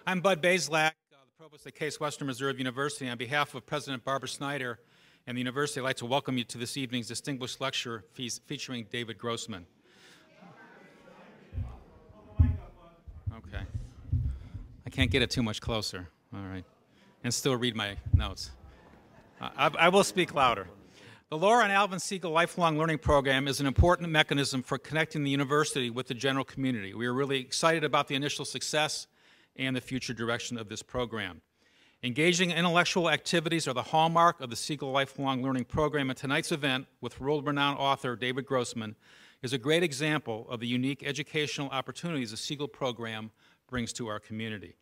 I'm Bud Bazelak, the Provost at Case Western Reserve University. On behalf of President Barbara Snyder and the university, I'd like to welcome you to this evening's distinguished lecture featuring David Grossman. Okay. I can't get it too much closer. All right. And still read my notes. I will speak louder. The Laura and Alvin Siegal Lifelong Learning Program is an important mechanism for connecting the university with the general community. We are really excited about the initial success and the future direction of this program. Engaging in intellectual activities are the hallmark of the Siegal Lifelong Learning Program, and tonight's event with world-renowned author David Grossman is a great example of the unique educational opportunities the Siegal program brings to our community.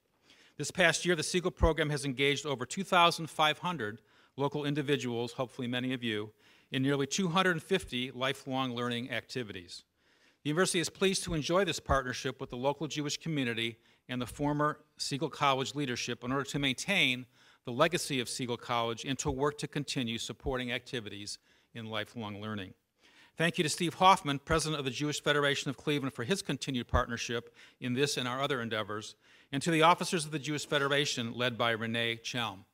This past year, the Siegal program has engaged over 2,500 local individuals, hopefully many of you, in nearly 250 lifelong learning activities. The university is pleased to enjoy this partnership with the local Jewish community and the former Siegal College leadership in order to maintain the legacy of Siegal College and to work to continue supporting activities in lifelong learning. Thank you to Steve Hoffman, President of the Jewish Federation of Cleveland, for his continued partnership in this and our other endeavors, and to the officers of the Jewish Federation led by Renee Chelm.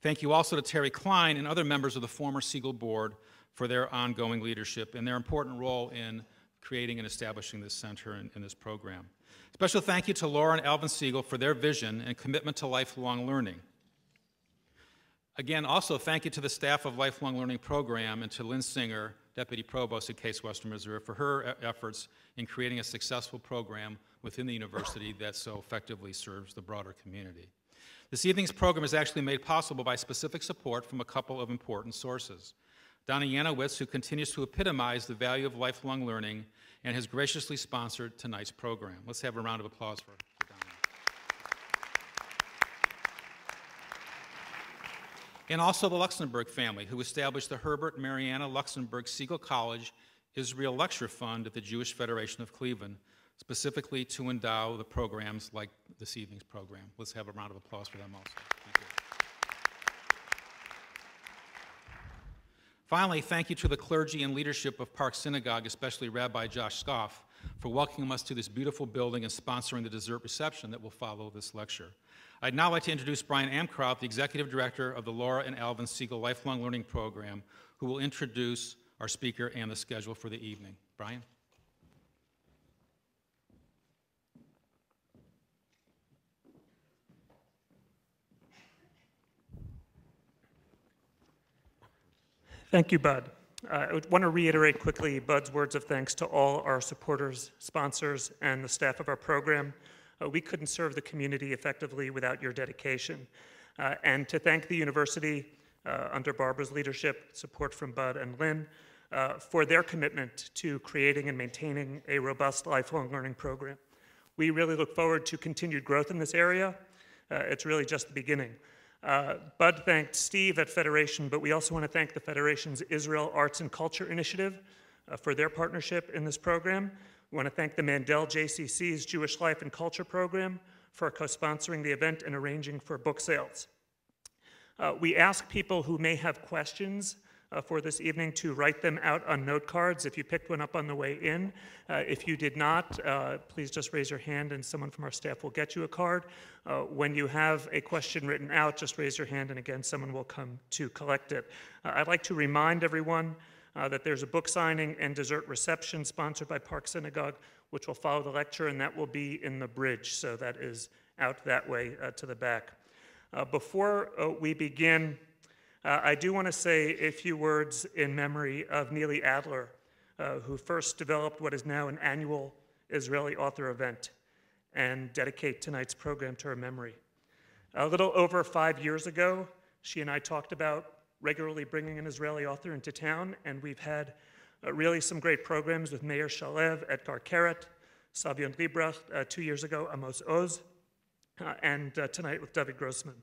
Thank you also to Terry Klein and other members of the former Siegal board for their ongoing leadership and their important role in creating and establishing this center and this program. Special thank you to Laura and Alvin Siegal for their vision and commitment to lifelong learning. Again, also thank you to the staff of Lifelong Learning Program and to Lynn Singer, Deputy Provost at Case Western Reserve, for her efforts in creating a successful program within the university that so effectively serves the broader community. This evening's program is actually made possible by specific support from a couple of important sources. Donna Yanowitz, who continues to epitomize the value of lifelong learning and has graciously sponsored tonight's program. Let's have a round of applause for Donna. And also the Luxenberg family, who established the Herbert, Marianna, Luxenberg, Siegal College Israel Lecture Fund at the Jewish Federation of Cleveland, specifically to endow the programs like this evening's program. Let's have a round of applause for them also. Thank you. Finally, thank you to the clergy and leadership of Park Synagogue, especially Rabbi Josh Scoff, for welcoming us to this beautiful building and sponsoring the dessert reception that will follow this lecture. I'd now like to introduce Brian Amcroft, the Executive Director of the Laura and Alvin Siegal Lifelong Learning Program, who will introduce our speaker and the schedule for the evening. Brian? Thank you, Bud. I want to reiterate quickly Bud's words of thanks to all our supporters, sponsors, and the staff of our program. We couldn't serve the community effectively without your dedication. And to thank the university, under Barbara's leadership, support from Bud and Lynn, for their commitment to creating and maintaining a robust lifelong learning program. We really look forward to continued growth in this area. It's really just the beginning. Bud thanked Steve at Federation, but we also want to thank the Federation's Israel Arts and Culture Initiative for their partnership in this program. We want to thank the Mandel JCC's Jewish Life and Culture Program for co-sponsoring the event and arranging for book sales. We ask people who may have questions for this evening to write them out on note cards if you picked one up on the way in. If you did not, please just raise your hand and someone from our staff will get you a card. When you have a question written out, just raise your hand and again, someone will come to collect it. I'd like to remind everyone that there's a book signing and dessert reception sponsored by Park Synagogue, which will follow the lecture, and that will be in the bridge, so that is out that way to the back. Before we begin, I do want to say a few words in memory of Neely Adler, who first developed what is now an annual Israeli author event, and dedicate tonight's program to her memory. A little over 5 years ago, she and I talked about regularly bringing an Israeli author into town, and we've had really some great programs with Meir Shalev, Edgar Keret, Savion Liebrecht, 2 years ago, Amos Oz, and tonight with David Grossman.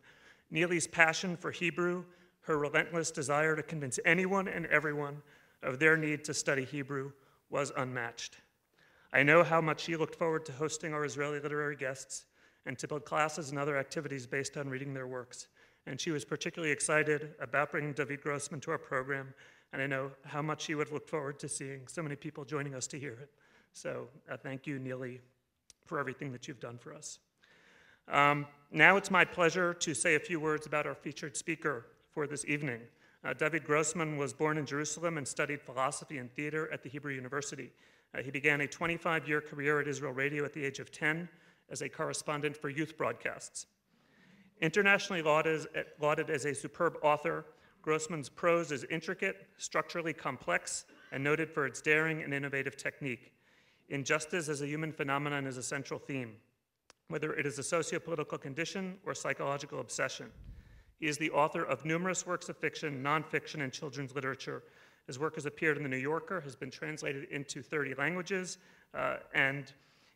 Neely's passion for Hebrew, her relentless desire to convince anyone and everyone of their need to study Hebrew was unmatched. I know how much she looked forward to hosting our Israeli literary guests and to build classes and other activities based on reading their works. And she was particularly excited about bringing David Grossman to our program, and I know how much she would look forward to seeing so many people joining us to hear it. So thank you, Neely, for everything that you've done for us. Now it's my pleasure to say a few words about our featured speaker for this evening. David Grossman was born in Jerusalem and studied philosophy and theater at the Hebrew University. He began a 25-year career at Israel Radio at the age of 10 as a correspondent for youth broadcasts. Internationally lauded as a superb author, Grossman's prose is intricate, structurally complex, and noted for its daring and innovative technique. Injustice as a human phenomenon is a central theme, whether it is a socio-political condition or psychological obsession. He is the author of numerous works of fiction, nonfiction, and children's literature. His work has appeared in The New Yorker, has been translated into 30 languages, and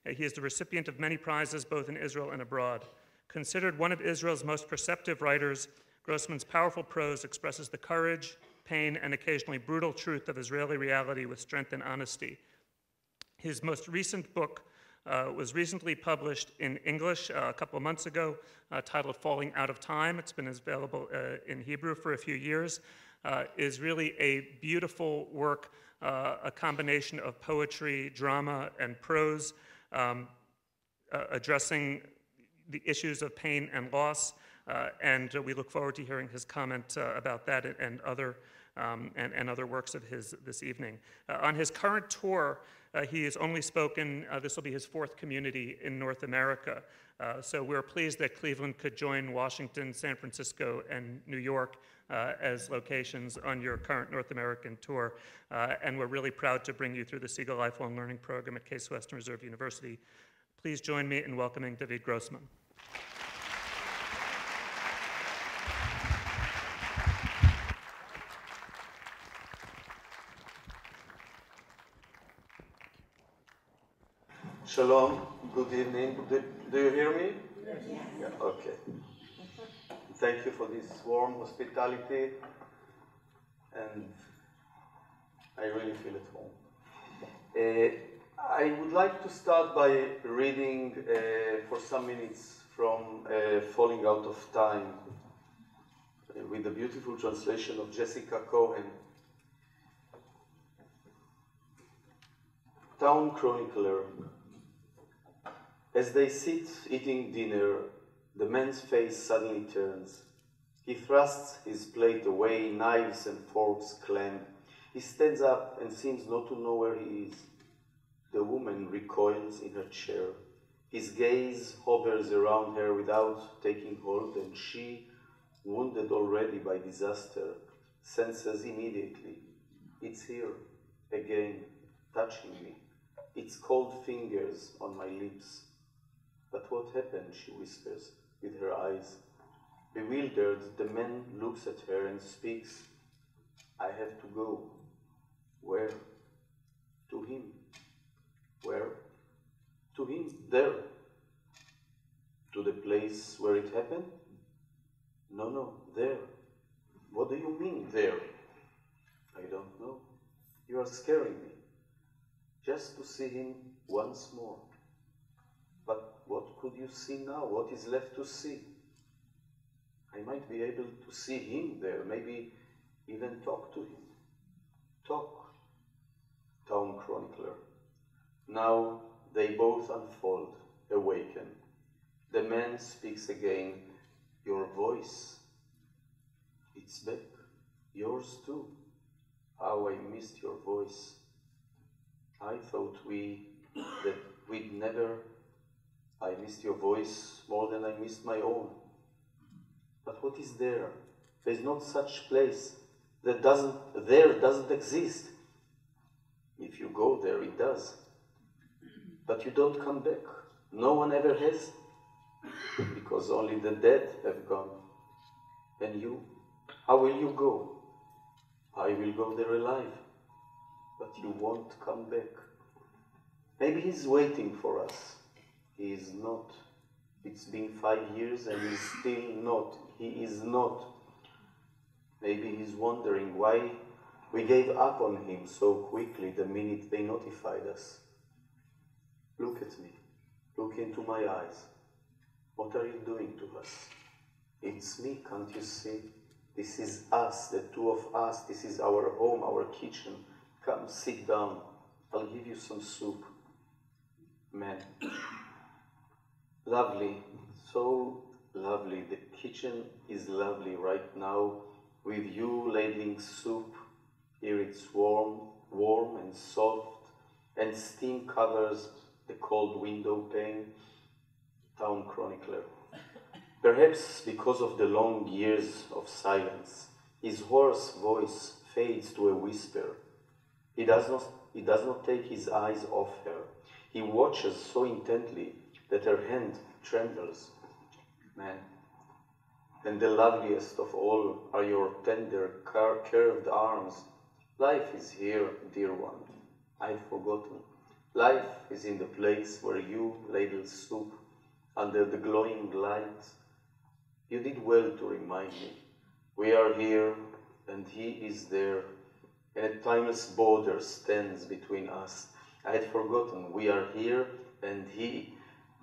he is the recipient of many prizes both in Israel and abroad. Considered one of Israel's most perceptive writers, Grossman's powerful prose expresses the courage, pain, and occasionally brutal truth of Israeli reality with strength and honesty. His most recent book was recently published in English a couple of months ago, titled Falling Out of Time. It's been available in Hebrew for a few years. Is really a beautiful work, a combination of poetry, drama, and prose, addressing the issues of pain and loss, and we look forward to hearing his comment about that and other works of his this evening. On his current tour, he has only spoken, this will be his 4th community in North America. So we're pleased that Cleveland could join Washington, San Francisco, and New York as locations on your current North American tour. And we're really proud to bring you through the Siegal Lifelong Learning Program at Case Western Reserve University. Please join me in welcoming David Grossman. Shalom, good evening. Do you hear me? Yes. Yeah, okay. Thank you for this warm hospitality, and I really feel at home. I would like to start by reading for some minutes from Falling Out of Time with the beautiful translation of Jessica Cohen. Town Chronicler. As they sit eating dinner, the man's face suddenly turns. He thrusts his plate away, knives and forks clang. He stands up and seems not to know where he is. The woman recoils in her chair. His gaze hovers around her without taking hold, and she, wounded already by disaster, senses immediately, it's here, again, touching me. Its cold fingers on my lips. But what happened, she whispers, with her eyes. Bewildered, the man looks at her and speaks. I have to go. Where? To him. Where? To him, there. To the place where it happened? No, there. What do you mean, there? I don't know. You are scaring me. Just to see him once more. But what could you see now? What is left to see? I might be able to see him there, maybe even talk to him. Talk, Town Chronicler. Now they both unfold, awaken. The man speaks again. Your voice, it's back. Yours too. How I missed your voice. I thought that we'd never. I missed your voice more than I missed my own. But what is there? There's not such place. There doesn't exist. If you go there, it does. But you don't come back. No one ever has. Because only the dead have gone. And you? How will you go? I will go there alive. But you won't come back. Maybe he's waiting for us. He is not. It's been 5 years and he's still not. He is not. Maybe he's wondering why we gave up on him so quickly the minute they notified us. Look at me. Look into my eyes. What are you doing to us? It's me, can't you see? This is us, the two of us. This is our home, our kitchen. Come, sit down. I'll give you some soup. Man. Lovely, so lovely. The kitchen is lovely right now, with you ladling soup. Here it's warm and soft, and steam covers the cold window pane. Town chronicler. Perhaps because of the long years of silence, his hoarse voice fades to a whisper. He does not take his eyes off her. He watches so intently that her hand trembles. Man, and the loveliest of all are your tender, curved arms. Life is here, dear one. I've forgotten. Life is in the place where you ladle soup under the glowing light. You did well to remind me. We are here, and he is there, and a timeless border stands between us. I had forgotten. We are here, and he.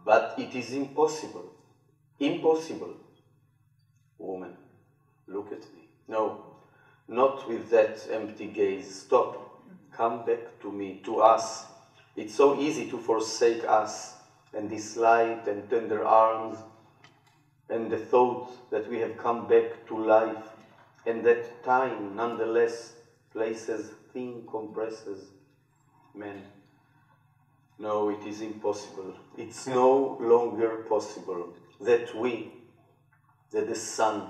But it is impossible. Impossible. Woman, look at me. No, not with that empty gaze. Stop. Come back to me, to us. It's so easy to forsake us, and this light and tender arms, and the thought that we have come back to life, and that time, nonetheless, places thin compresses. Men, no, it is impossible. It's no longer possible that that the sun,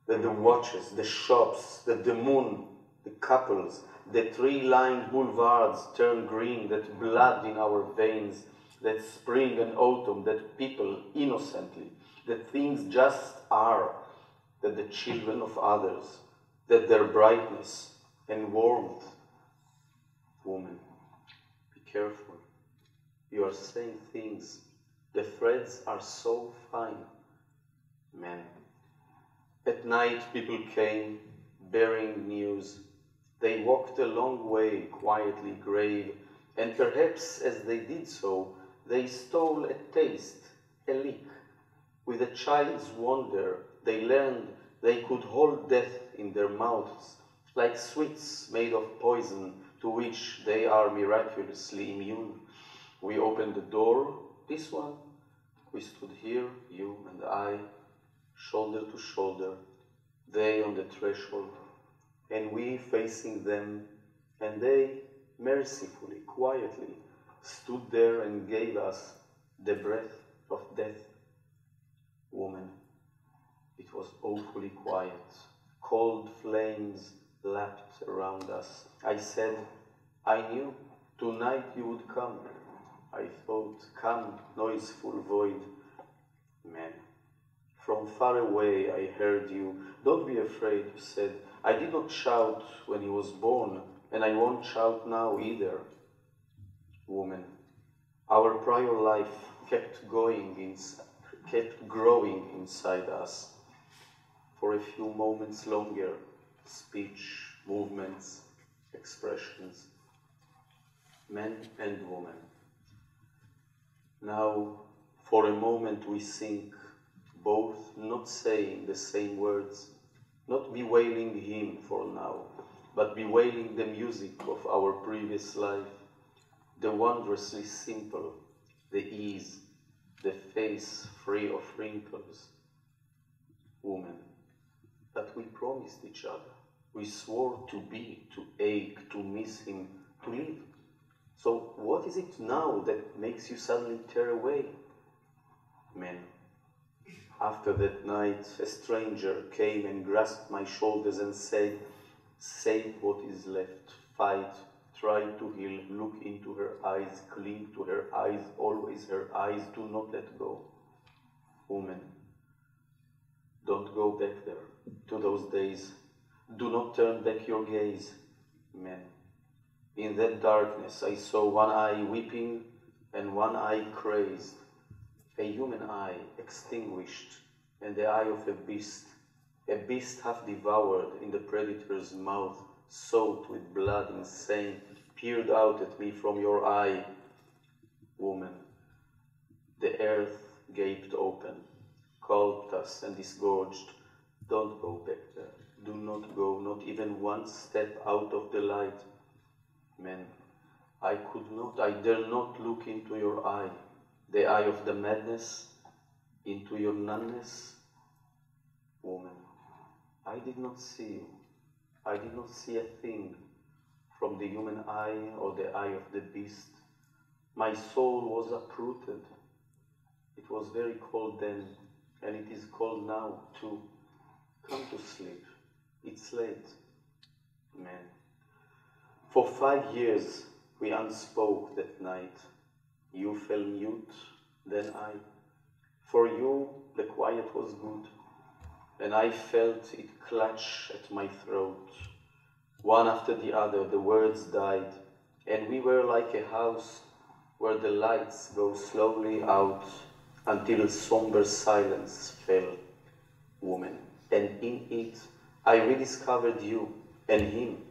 that the watches, the shops, that the moon, the couples, the tree-lined boulevards turn green, that blood in our veins, that spring and autumn, that people innocently, that things just are, that the children of others, that their brightness and warmth. Woman, be careful. You are saying things. The threads are so fine. Men. At night people came, bearing news. They walked a long way, quietly grave, and perhaps as they did so, they stole a taste, a lick. With a child's wonder, they learned they could hold death in their mouths, like sweets made of poison to which they are miraculously immune. We opened the door, this one. We stood here, you and I, shoulder to shoulder, they on the threshold, and we facing them, and they mercifully, quietly, stood there and gave us the breath of death. Woman, it was awfully quiet. Cold flames lapped around us. I said, I knew tonight you would come. I thought, come, noiseful void. Man, from far away I heard you. Don't be afraid, you said. I did not shout when he was born, and I won't shout now either. Woman, our prior life kept growing inside us. For a few moments longer, speech, movements, expressions, men and women. Now, for a moment we sink, both not saying the same words, not bewailing him for now, but bewailing the music of our previous life, the wondrously simple, the ease, the face free of wrinkles. Woman, that we promised each other. We swore to be, to ache, to miss him, to live. So what is it now that makes you suddenly tear away? Men, after that night, a stranger came and grasped my shoulders and said, say what is left, fight, try to heal, look into her eyes, cling to her eyes, always her eyes, do not let go. Woman, don't go back there, to those days. Do not turn back your gaze. Men, in that darkness I saw one eye weeping and one eye crazed, a human eye extinguished, and the eye of a beast half devoured in the predator's mouth, soaked with blood, insane, peered out at me from your eye. Woman, the earth gaped open, gulped us and disgorged. Don't go back there. Do not go, not even one step out of the light. Men, I could not, I dare not look into your eye, the eye of the madness, into your nunness, woman. I did not see you. I did not see a thing from the human eye or the eye of the beast. My soul was uprooted. It was very cold then, and it is cold now too. Come to sleep. It's late. Man. For 5 years we unspoke that night. You fell mute, then I. For you the quiet was good, and I felt it clutch at my throat. One after the other the words died, and we were like a house where the lights go slowly out until somber silence fell, woman. And in it I rediscovered you and him.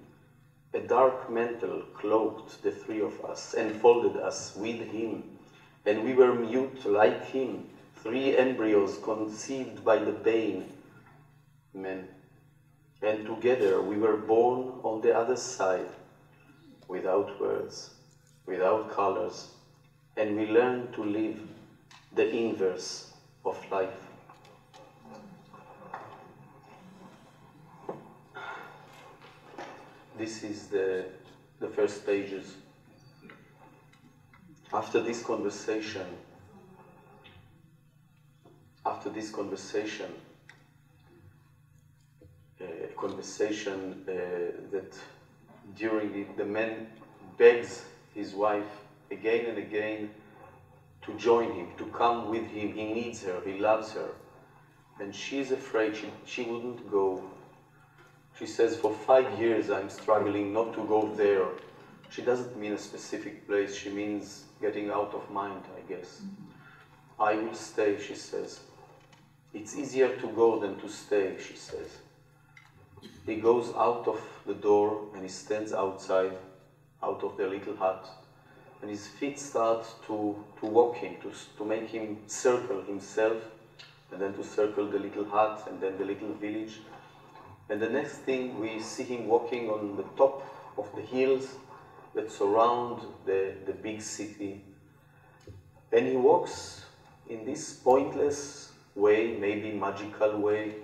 A dark mantle cloaked the three of us, enfolded us with him, and we were mute like him, 3 embryos conceived by the pain, men. And together we were born on the other side, without words, without colors, and we learned to live the inverse of life. This is the first pages. After this conversation, that during it, the man begs his wife again and again to join him, to come with him. He needs her, he loves her. And she's afraid, she wouldn't go. She says, for 5 years I'm struggling not to go there. She doesn't mean a specific place, she means getting out of mind, I guess. I will stay, she says. It's easier to go than to stay, she says. He goes out of the door and he stands outside, out of their little hut. And his feet start to walk him, to make him circle himself, and then to circle the little hut, and then the little village. And the next thing, we see him walking on the top of the hills that surround the big city. And he walks in this pointless way, maybe magical way.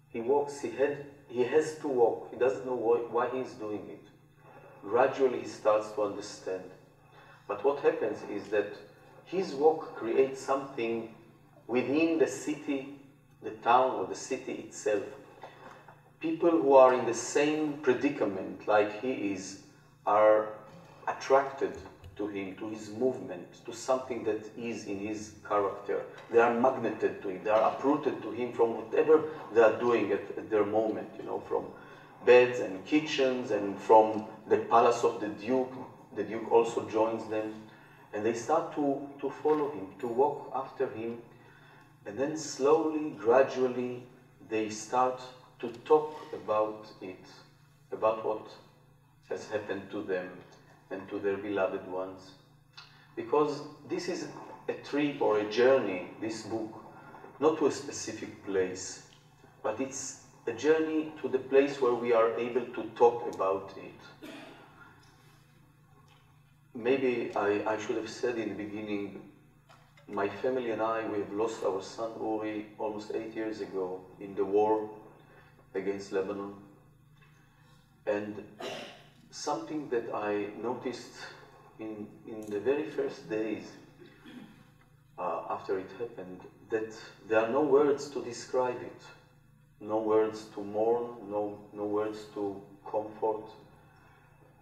He walks, he has to walk. He doesn't know why he's doing it. Gradually he starts to understand. But what happens is that his walk creates something within the city, the town or the city itself. People who are in the same predicament like he is are attracted to him, to his movement, to something that is in his character. They are magneted to him, they are uprooted to him from whatever they are doing at their moment, you know, from beds and kitchens and from the palace of the Duke. The Duke also joins them, and they start to follow him, to walk after him, and then slowly, gradually, they start to talk about it, about what has happened to them and to their beloved ones. Because this is a trip or a journey, this book, not to a specific place, but it's a journey to the place where we are able to talk about it. Maybe I should have said in the beginning, my family and I, we have lost our son Uri almost 8 years ago in the war against Lebanon. And something that I noticed in the very first days after it happened, that there are no words to describe it, no words to mourn, no words to comfort.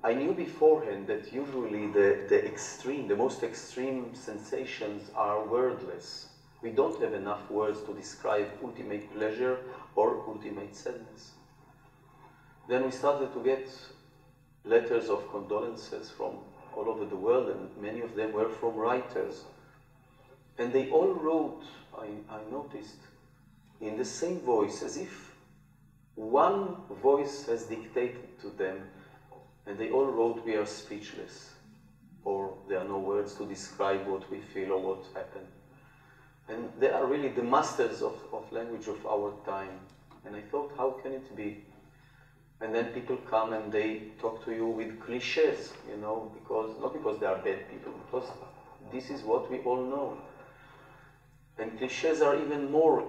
I knew beforehand that usually the most extreme sensations are wordless. We don't have enough words to describe ultimate pleasure or ultimate sadness. Then we started to get letters of condolences from all over the world, and many of them were from writers. And they all wrote, I noticed, in the same voice, as if one voice has dictated to them, and they all wrote, we are speechless, or there are no words to describe what we feel or what happened. And they are really the masters of language of our time. And I thought, how can it be? And then people come and they talk to you with cliches, you know, not because they are bad people, because this is what we all know. And cliches are even more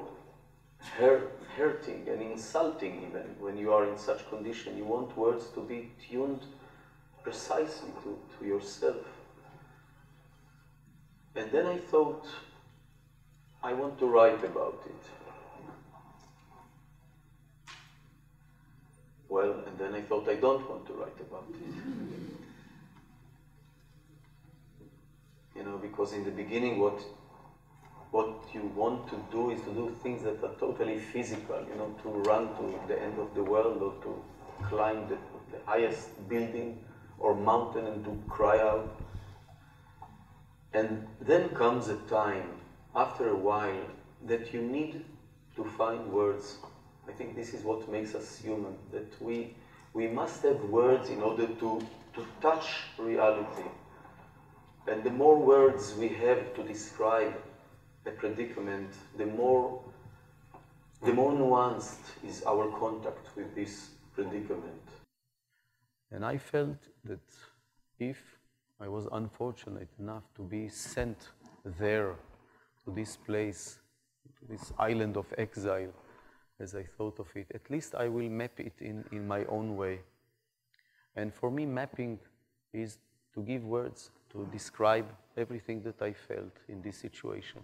hurting and insulting even when you are in such condition. You want words to be tuned precisely to yourself. And then I thought, I want to write about it. Well, and then I thought I don't want to write about it. You know, because in the beginning what you want to do is to do things that are totally physical, you know, to run to the end of the world or to climb the highest building or mountain and to cry out. And then comes a time, after a while, that you need to find words. I think this is what makes us human, that we must have words in order to touch reality. And the more words we have to describe a predicament, the more nuanced is our contact with this predicament. And I felt that if I was unfortunate enough to be sent there, to this place, to this island of exile, as I thought of it, at least I will map it in my own way. And for me, mapping is to give words, to describe everything that I felt in this situation.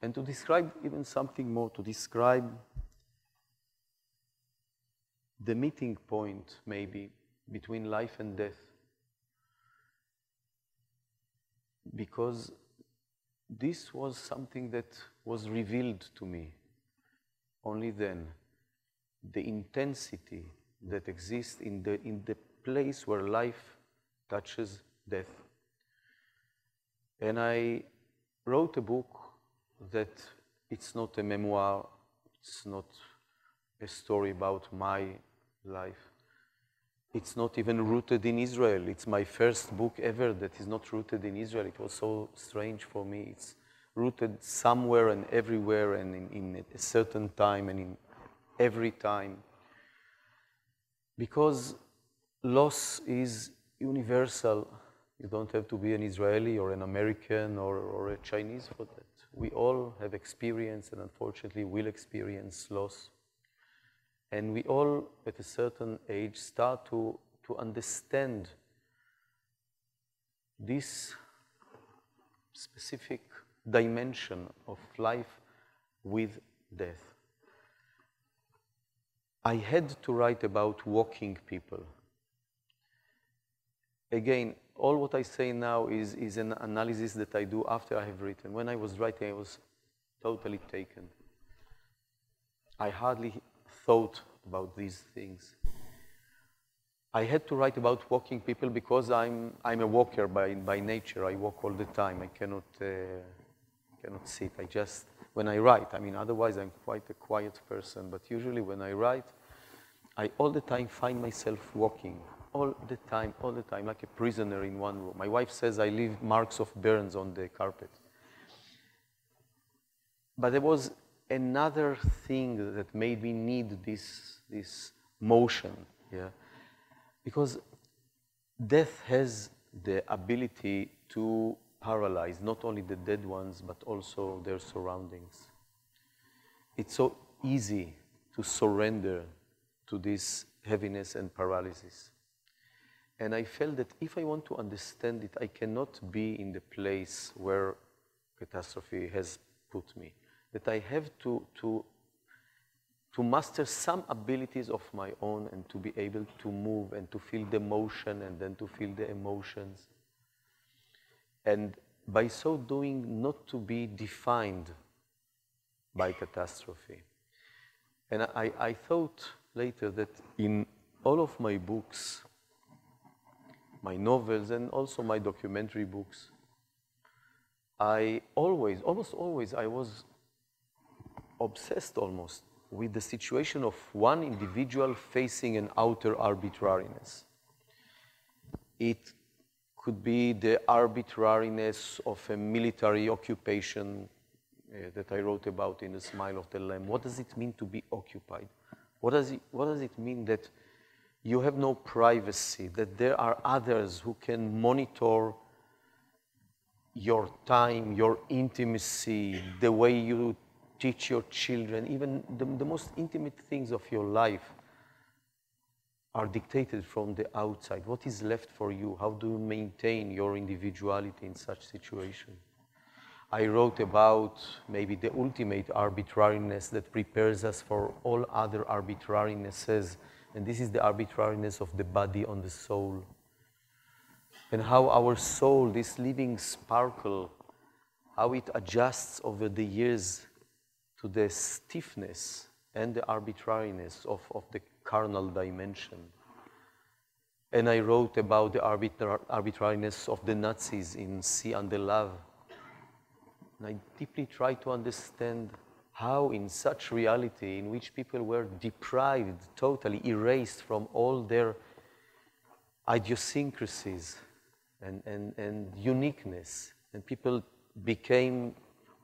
And to describe even something more, to describe the meeting point, maybe, between life and death. Because this was something that was revealed to me only then. The intensity that exists in the place where life touches death. And I wrote a book that it's not a memoir, it's not a story about my life. It's not even rooted in Israel. It's my first book ever that is not rooted in Israel. It was so strange for me. It's rooted somewhere and everywhere and in a certain time and in every time. Because loss is universal. You don't have to be an Israeli or an American or a Chinese for that. We all have experienced and unfortunately will experience loss. And we all, at a certain age, start to understand this specific dimension of life with death. I had to write about walking people. Again, all what I say now is an analysis that I do after I have written. When I was writing, I was totally taken. I hardly thought about these things. I had to write about walking people because I'm a walker by nature. I walk all the time. I cannot sit. I just, when I write, I mean, otherwise I'm quite a quiet person, but usually when I write, I all the time find myself walking. All the time, like a prisoner in one room. My wife says I leave marks of burns on the carpet. But there was another thing that made me need this motion, yeah? Because death has the ability to paralyze not only the dead ones, but also their surroundings. It's so easy to surrender to this heaviness and paralysis. And I felt that if I want to understand it, I cannot be in the place where catastrophe has put me. That I have to master some abilities of my own and to be able to move and to feel the motion and then to feel the emotions. And by so doing, not to be defined by catastrophe. And I thought later that in all of my books, my novels and also my documentary books, almost always, I was obsessed almost with the situation of one individual facing an outer arbitrariness. It could be the arbitrariness of a military occupation that I wrote about in The Smile of the Lamb. What does it mean to be occupied? What does it mean that you have no privacy, that there are others who can monitor your time, your intimacy, the way you teach your children, even the most intimate things of your life are dictated from the outside. What is left for you? How do you maintain your individuality in such situation? I wrote about maybe the ultimate arbitrariness that prepares us for all other arbitrarinesses, and this is the arbitrariness of the body on the soul. And how our soul, this living sparkle, how it adjusts over the years to the stiffness and the arbitrariness of the carnal dimension. And I wrote about the arbitrariness of the Nazis in Sea and the Love. And I deeply tried to understand how in such reality in which people were deprived, totally erased from all their idiosyncrasies and uniqueness, and people became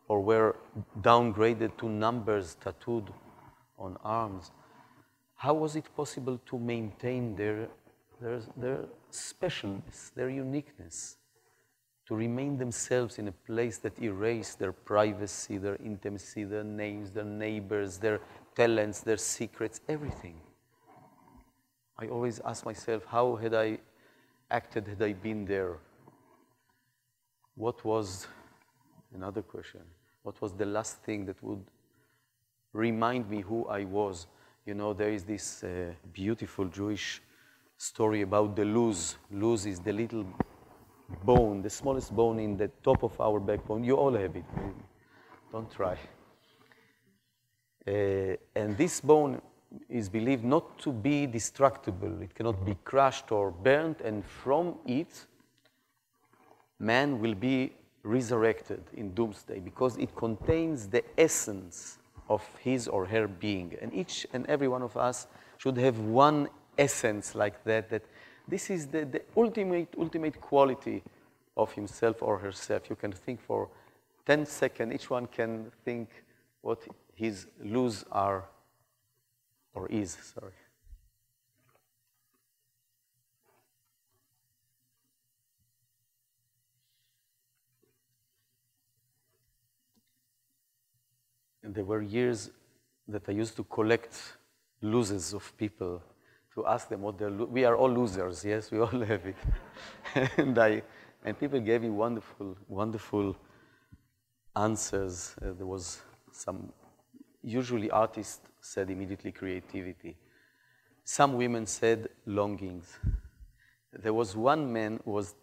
or were downgraded to numbers tattooed on arms. How was it possible to maintain their specialness, their uniqueness, to remain themselves in a place that erased their privacy, their intimacy, their names, their neighbors, their talents, their secrets, everything? I always ask myself, how had I acted had I been there? What was, another question, what was the last thing that would remind me who I was? You know, there is this beautiful Jewish story about the luz. Luz is the little bone, the smallest bone in the top of our backbone. You all have it. Don't try. And this bone is believed not to be destructible. It cannot be crushed or burnt, and from it, man will be resurrected in doomsday because it contains the essence of his or her being. And each and every one of us should have one essence like that, that this is the ultimate quality of himself or herself. You can think for 10 seconds, each one can think what his luz are, or is, sorry. And there were years that I used to collect losers of people to ask them what we are all losers, yes, we all have it. and people gave me wonderful answers. There was some, usually artists said immediately creativity. Some women said longings. There was one man who was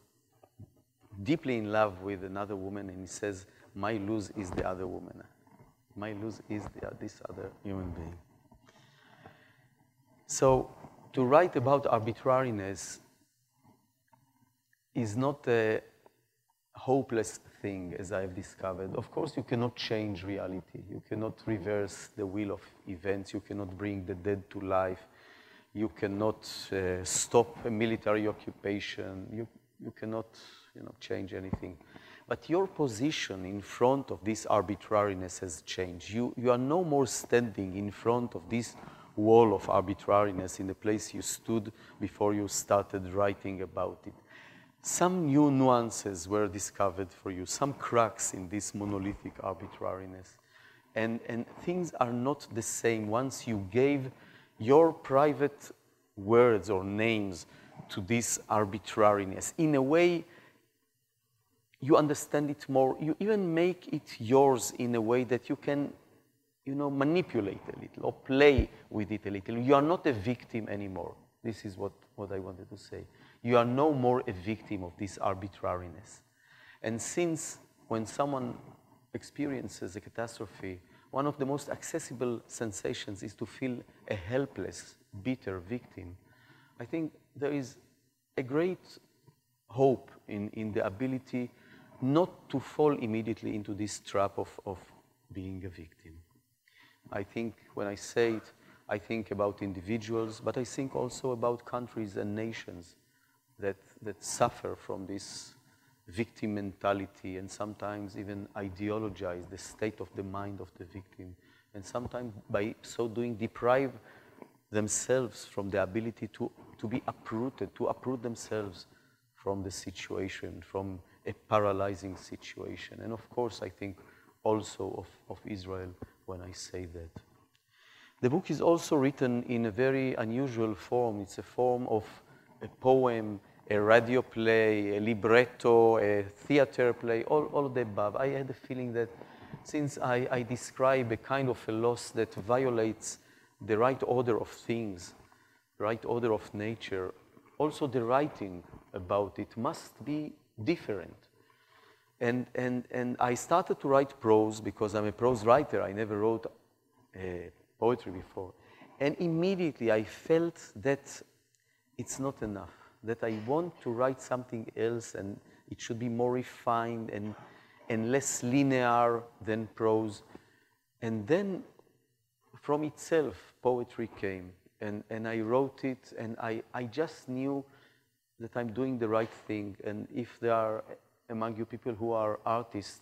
deeply in love with another woman, and he says, my luz is the other woman. My luz is this other human being. So to write about arbitrariness is not a hopeless thing, as I have discovered. Of course, you cannot change reality. You cannot reverse the wheel of events. You cannot bring the dead to life. You cannot stop a military occupation. You cannot, change anything. But your position in front of this arbitrariness has changed. You are no more standing in front of this wall of arbitrariness in the place you stood before you started writing about it. Some new nuances were discovered for you, some cracks in this monolithic arbitrariness. And things are not the same once you gave your private words or names to this arbitrariness. In a way, you understand it more. You even make it yours in a way that you can, manipulate a little or play with it a little. You are not a victim anymore. This is what I wanted to say. You are no more a victim of this arbitrariness. And since when someone experiences a catastrophe, one of the most accessible sensations is to feel a helpless, bitter victim, I think there is a great hope in the ability not to fall immediately into this trap of being a victim. I think when I say it, I think about individuals, but I think also about countries and nations that suffer from this victim mentality and sometimes even ideologize the state of the mind of the victim, and sometimes by so doing deprive themselves from the ability to be uprooted, to uproot themselves from the situation, from a paralyzing situation. And of course, I think also of Israel when I say that. The book is also written in a very unusual form. It's a form of a poem, a radio play, a libretto, a theater play, all of the above. I had a feeling that since I describe a kind of a loss that violates the right order of things, the right order of nature, also the writing about it must be different. And I started to write prose because I'm a prose writer. I never wrote poetry before. And immediately I felt that it's not enough, that I want to write something else, and it should be more refined and less linear than prose. And then from itself, poetry came. And I wrote it, and I just knew that I'm doing the right thing. And if there are among you people who are artists,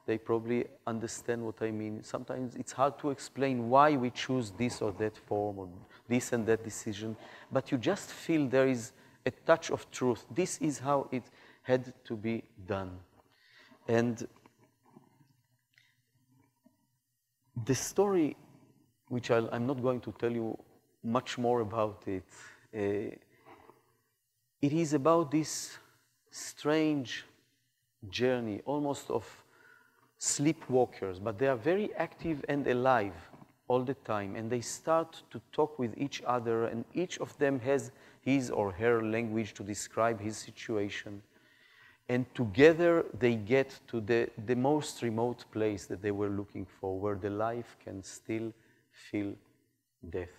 they probably understand what I mean. Sometimes it's hard to explain why we choose this or that form or this and that decision, but you just feel there is a touch of truth. This is how it had to be done. And the story, which I'm not going to tell you much more about it, it is about this strange journey, almost of sleepwalkers, but they are very active and alive all the time, and they start to talk with each other, and each of them has his or her language to describe his situation. And together they get to the most remote place that they were looking for, where the life can still feel death.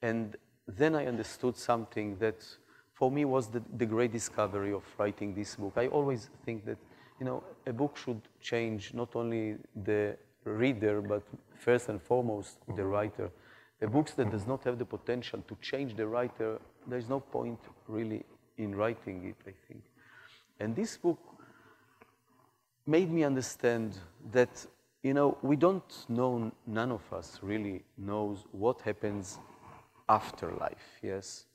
And then I understood something that for me was the great discovery of writing this book. I always think that, you know, a book should change not only the reader, but first and foremost, the writer. A book that does not have the potential to change the writer, there's no point really in writing it, I think. And this book made me understand that, you know, we don't know, none of us really knows what happens after life, yes?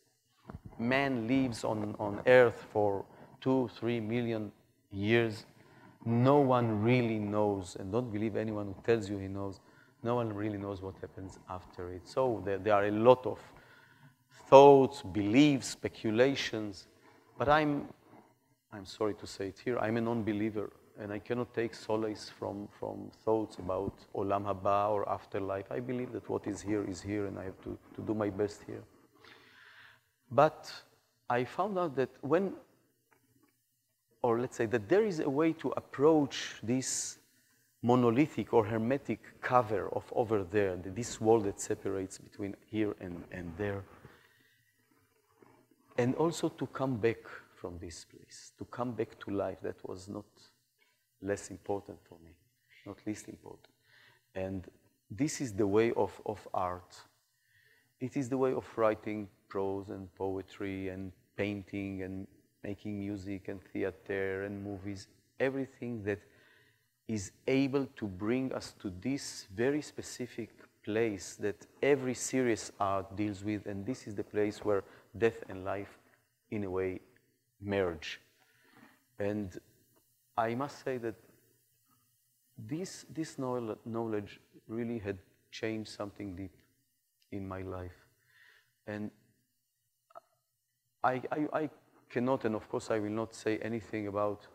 Man lives on Earth for 2-3 million years. No one really knows, and don't believe anyone who tells you he knows. No one really knows what happens after it. So there are a lot of thoughts, beliefs, speculations. But I'm sorry to say it here, I'm a non-believer, and I cannot take solace from thoughts about Olam Haba or afterlife. I believe that what is here, and I have to do my best here. But I found out that or let's say that there is a way to approach this monolithic or hermetic cover of over there, this wall that separates between here and there, and also to come back from this place, to come back to life. That was not less important for me, not least important. And this is the way of art. It is the way of writing prose and poetry and painting and making music and theater and movies, everything that is able to bring us to this very specific place that every serious art deals with, and this is the place where death and life, in a way, merge. And I must say that this knowledge really had changed something deep in my life. And I cannot, and of course I will not say anything about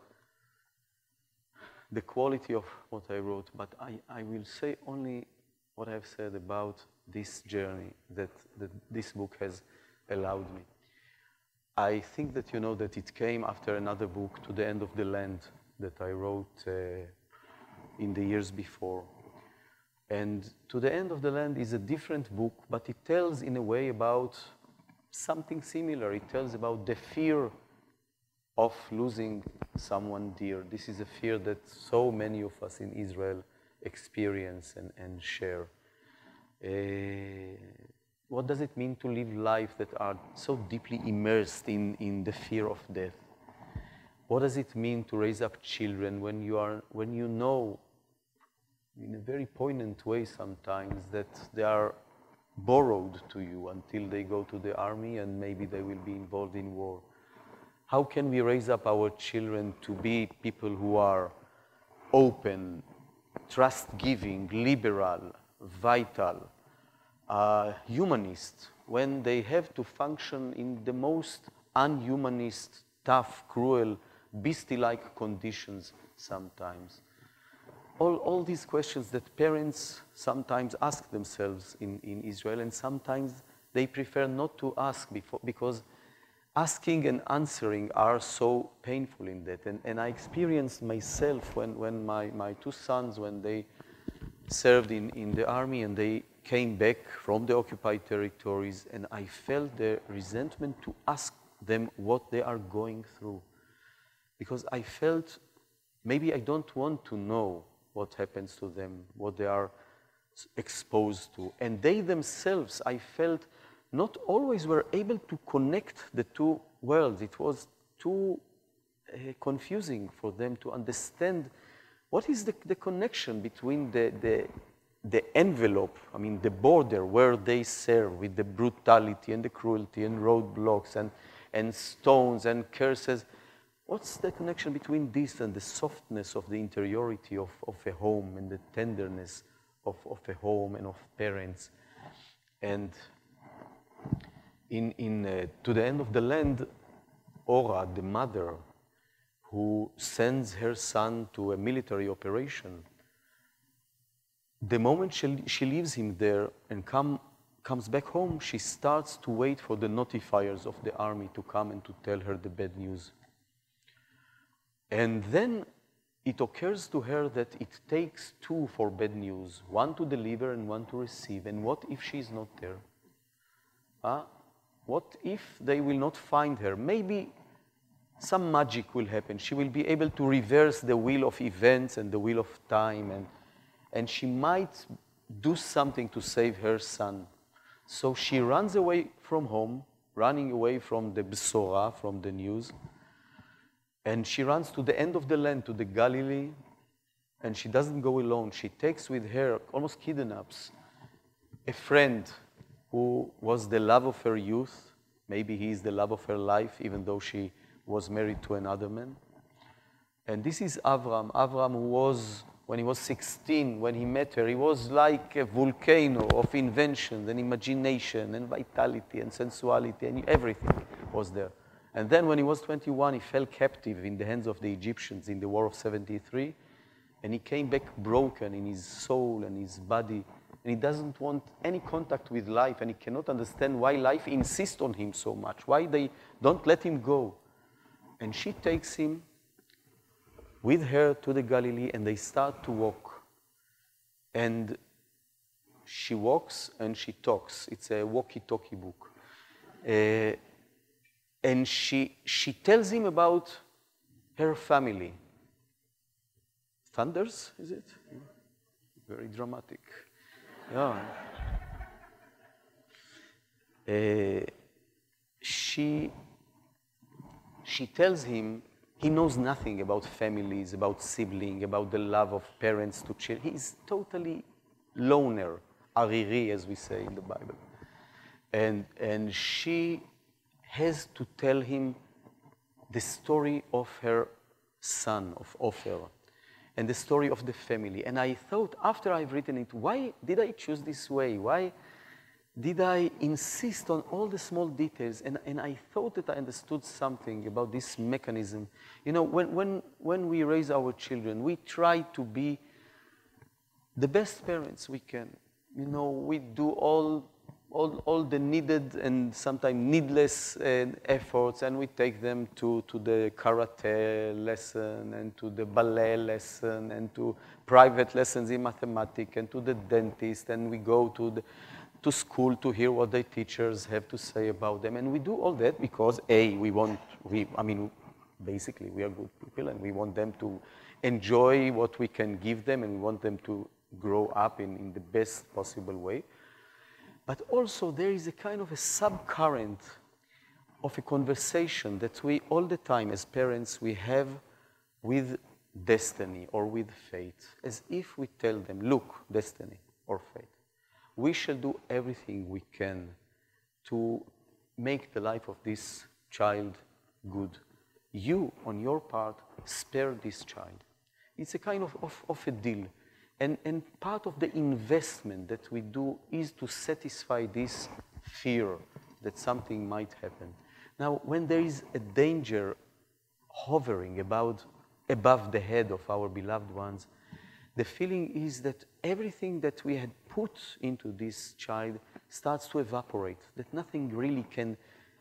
the quality of what I wrote, but I will say only what I've said about this journey that this book has allowed me. I think that you know that it came after another book, To the End of the Land, that I wrote in the years before. And To the End of the Land is a different book, but it tells in a way about something similar. It tells about the fear of losing someone dear. This is a fear that so many of us in Israel experience and share. What does it mean to live life that are so deeply immersed in the fear of death? What does it mean to raise up children when you know, in a very poignant way sometimes, that they are borrowed to you until they go to the army and maybe they will be involved in war? How can we raise up our children to be people who are open, trust-giving, liberal, vital, humanist, when they have to function in the most unhumanist, tough, cruel, beastie-like conditions sometimes? All these questions that parents sometimes ask themselves in Israel, and sometimes they prefer not to ask because asking and answering are so painful in that. And I experienced myself when my two sons, when they served in the army and they came back from the occupied territories, and I felt the resentment to ask them what they are going through. Because I felt maybe I don't want to know what happens to them, what they are exposed to. And they themselves, I felt, not always were able to connect the two worlds. It was too confusing for them to understand what is the connection between the envelope, I mean the border where they serve with the brutality and the cruelty and roadblocks and stones and curses. What's the connection between this and the softness of the interiority of a home and the tenderness of a home and of parents? And to the end of the land, Ora, the mother, who sends her son to a military operation, the moment she leaves him there and comes back home, she starts to wait for the notifiers of the army to come and to tell her the bad news. And then it occurs to her that it takes two for bad news, one to deliver and one to receive. And what if she's not there? What if they will not find her? Maybe some magic will happen. She will be able to reverse the wheel of events and the wheel of time, and she might do something to save her son. So she runs away from home, running away from the Besora, from the news, and she runs to the end of the land, to the Galilee, and she doesn't go alone. She takes with her, almost kidnaps, a friend who was the love of her youth. Maybe he is the love of her life, even though she was married to another man. And this is Avram. Avram, who was, when he was 16, when he met her, he was like a volcano of invention and imagination and vitality and sensuality, and everything was there. And then when he was 21, he fell captive in the hands of the Egyptians in the War of 73, and he came back broken in his soul and his body, and he doesn't want any contact with life, and he cannot understand why life insists on him so much, why they don't let him go. And she takes him with her to the Galilee, and they start to walk. And she walks and she talks. It's a walkie-talkie book. And she tells him about her family. Thunders, is it? Very dramatic. Yeah. She tells him he knows nothing about families, about siblings, about the love of parents to children. He's totally loner, ariri, as we say in the Bible. And she has to tell him the story of her son, of Ofer, and the story of the family. And I thought, after I've written it, why did I choose this way? Why did I insist on all the small details? And I thought that I understood something about this mechanism. You know, when we raise our children, we try to be the best parents we can. You know, we do all the needed and sometimes needless efforts, and we take them to the karate lesson and to the ballet lesson and to private lessons in mathematics and to the dentist, and we go to school to hear what the teachers have to say about them. And we do all that because basically we are good people and we want them to enjoy what we can give them, and we want them to grow up in the best possible way. But also there is a kind of a subcurrent of a conversation that we all the time as parents we have with destiny or with fate, as if we tell them, look, destiny or fate, we shall do everything we can to make the life of this child good. you, on your part, spare this child. It's a kind of a deal. And part of the investment that we do is to satisfy this fear that something might happen. Now, when there is a danger hovering above the head of our beloved ones, the feeling is that everything that we had put into this child starts to evaporate, that nothing really can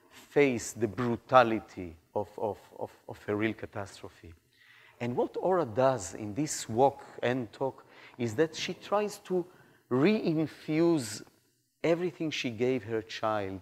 face the brutality of a real catastrophe. And what Ora does in this walk and talk is that she tries to reinfuse everything she gave her child,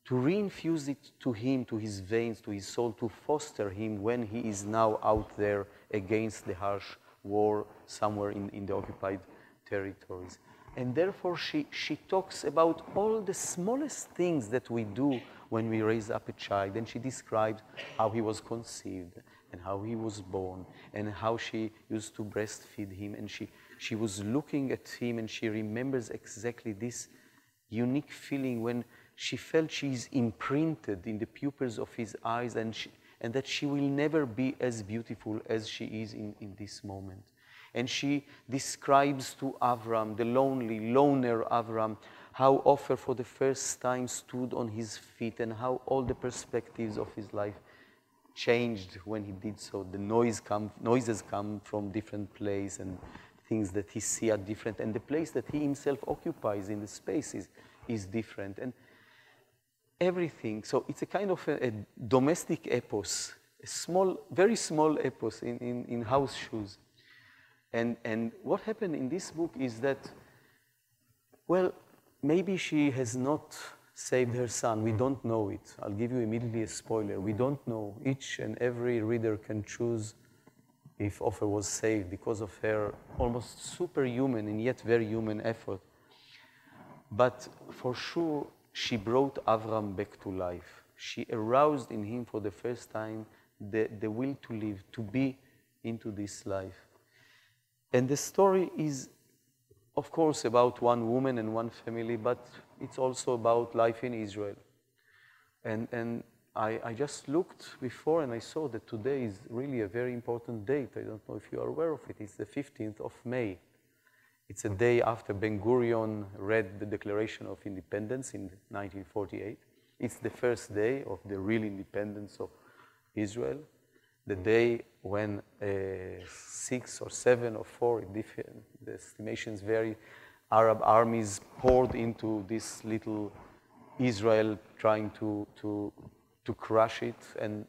to reinfuse it to him, to his veins, to his soul, to foster him when he is now out there against the harsh war somewhere in the occupied territories. And therefore, she talks about all the smallest things that we do when we raise up a child. And she describes how he was conceived and how he was born and how she used to breastfeed him. And she was looking at him, and she remembers exactly this unique feeling when she felt she's imprinted in the pupils of his eyes, and that she will never be as beautiful as she is in this moment. And she describes to Avram, the lonely, loner Avram, how Ofer for the first time stood on his feet and how all the perspectives of his life changed when he did so. The noises come from different places, and things that he sees are different, and the place that he himself occupies in the space is different. And everything, so it's a kind of a domestic epos, a small, very small epos in house shoes. And what happened in this book is that, well, maybe she has not saved her son. We don't know it. I'll give you immediately a spoiler. We don't know. Each and every reader can choose if Ofer was saved because of her almost superhuman and yet very human effort. But for sure, she brought Avram back to life. She aroused in him for the first time the will to live, to be into this life. And the story is, of course, about one woman and one family, but it's also about life in Israel. And I just looked before and I saw that today is really a very important date. I don't know if you are aware of it. It's the 15th of May. It's a day after Ben-Gurion read the Declaration of Independence in 1948. It's the first day of the real independence of Israel. The day when 6 or 7 or 4, the estimations vary, Arab armies poured into this little Israel trying to crush it. And,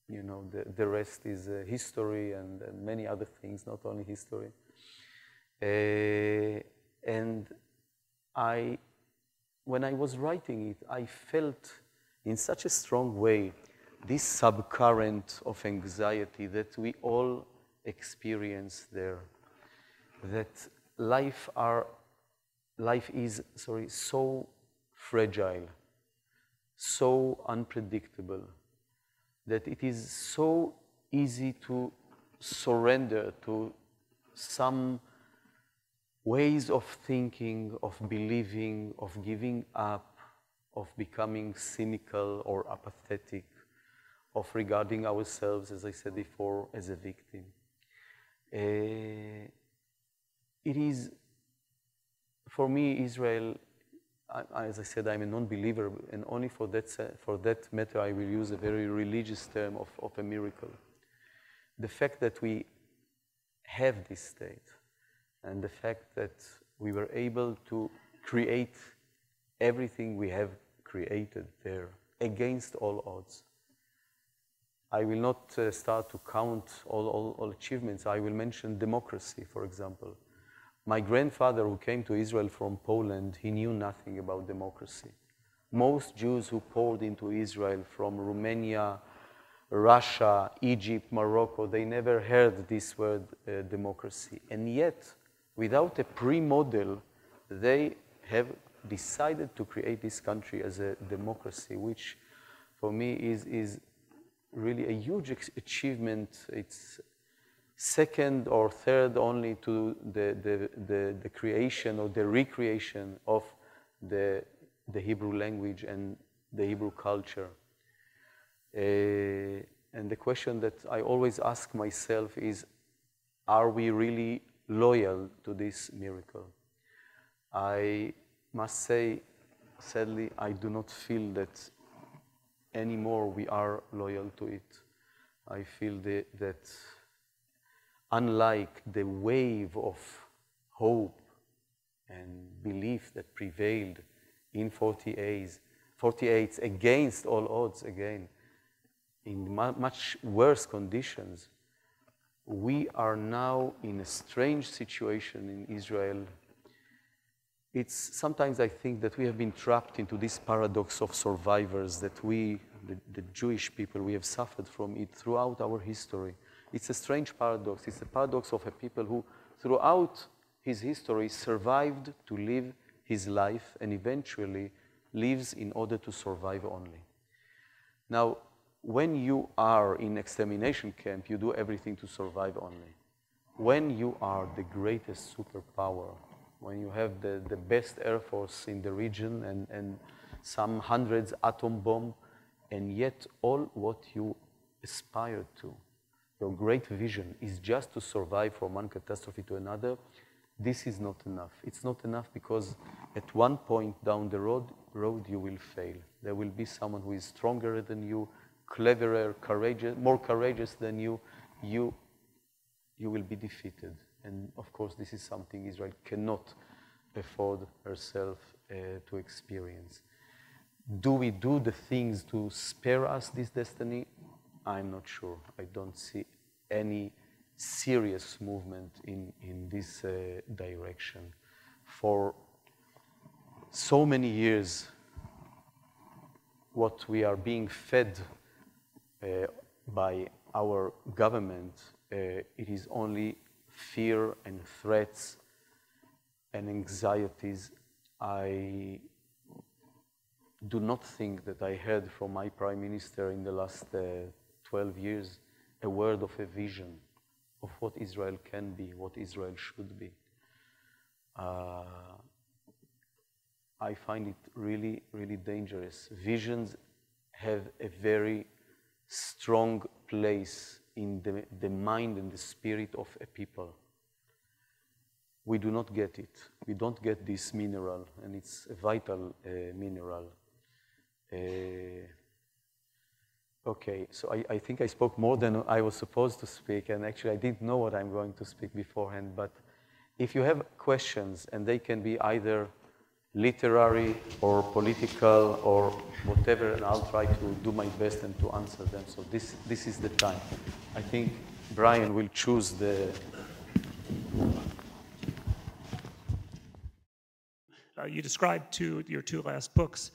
you know, the rest is history and many other things, not only history. And when I was writing it, I felt in such a strong way this subcurrent of anxiety that we all experience there, that life is so fragile, so unpredictable, that it is so easy to surrender to some ways of thinking, of believing, of giving up, of becoming cynical or apathetic, of regarding ourselves, as I said before, as a victim. It is, for me, Israel, as I said, I'm a non-believer, and only for that matter I will use a very religious term of a miracle. The fact that we have this state, and the fact that we were able to create everything we have created there against all odds. I will not start to count all achievements. I will mention democracy, for example. My grandfather, who came to Israel from Poland, he knew nothing about democracy. Most Jews who poured into Israel from Romania, Russia, Egypt, Morocco, they never heard this word democracy. And yet, without a pre-model, they have decided to create this country as a democracy, which for me is really a huge achievement. It's second or third only to the creation or the recreation of the Hebrew language and the Hebrew culture. And the question that I always ask myself is, are we really loyal to this miracle? I must say, sadly, I do not feel that anymore we are loyal to it. I feel that unlike the wave of hope and belief that prevailed in 48 against all odds again, in much worse conditions, we are now in a strange situation in Israel. Sometimes I think that we have been trapped into this paradox of survivors, that we, the Jewish people, we have suffered from it throughout our history. It's a strange paradox. It's a paradox of a people who, throughout his history, survived to live his life and eventually lives in order to survive only. Now, when you are in extermination camp, you do everything to survive only. When you are the greatest superpower, when you have the best air force in the region and some hundreds atom bomb, and yet all what you aspire to, your great vision, is just to survive from one catastrophe to another, this is not enough. It's not enough because at one point down the road you will fail. There will be someone who is stronger than you, cleverer, courageous, more courageous than you. You will be defeated. And of course, this is something Israel cannot afford herself to experience. Do we do the things to spare us this destiny? I'm not sure. I don't see any serious movement in this direction. For so many years, what we are being fed by our government, it is only fear and threats and anxieties. I do not think that I heard from my prime minister in the last 12 years a word of a vision of what Israel can be, what Israel should be. I find it really, really dangerous. Visions have a very strong place in the mind and the spirit of a people. We do not get it. We don't get this mineral, and it's a vital mineral. Okay, so I think I spoke more than I was supposed to speak, and actually I didn't know what I'm going to speak beforehand, but if you have questions, and they can be either literary or political or whatever, and I'll try to do my best and to answer them. So this is the time. I think Brian will choose the... You described your two last books,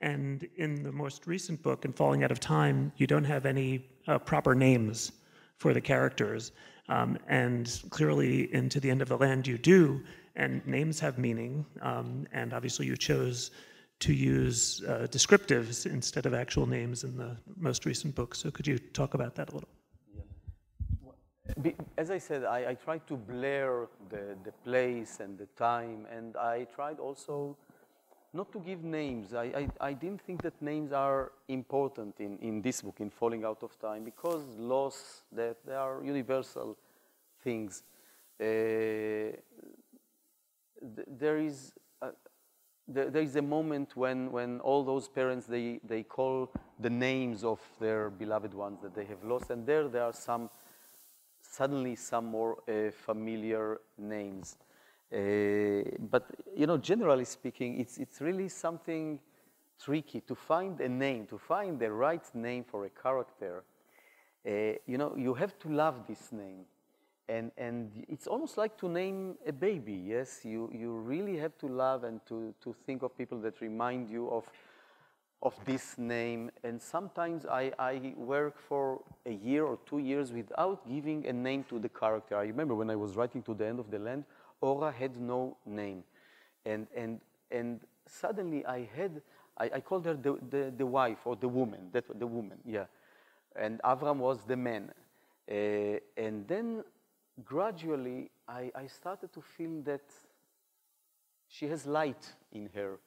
and in the most recent book, in Falling Out of Time, you don't have any proper names for the characters. And clearly, into The End of the Land, you do, and names have meaning. And obviously, you chose to use descriptives instead of actual names in the most recent book. So could you talk about that a little? As I said, I tried to blur the place and the time, and I tried also not to give names. I didn't think that names are important in this book, in Falling Out of Time, because loss, that they are universal things. There is a moment when all those parents, they call the names of their beloved ones that they have lost, and there are suddenly some more familiar names. But, you know, generally speaking, it's really something tricky to find a name, to find the right name for a character. You know, you have to love this name. And it's almost like to name a baby, yes? You really have to love and to think of people that remind you of this name. And sometimes I work for a year or 2 years without giving a name to the character. I remember when I was writing To the End of the Land, Ora had no name. And suddenly I called her the wife or the woman, the woman, yeah. And Avram was the man. And then gradually I started to feel that she has light in her.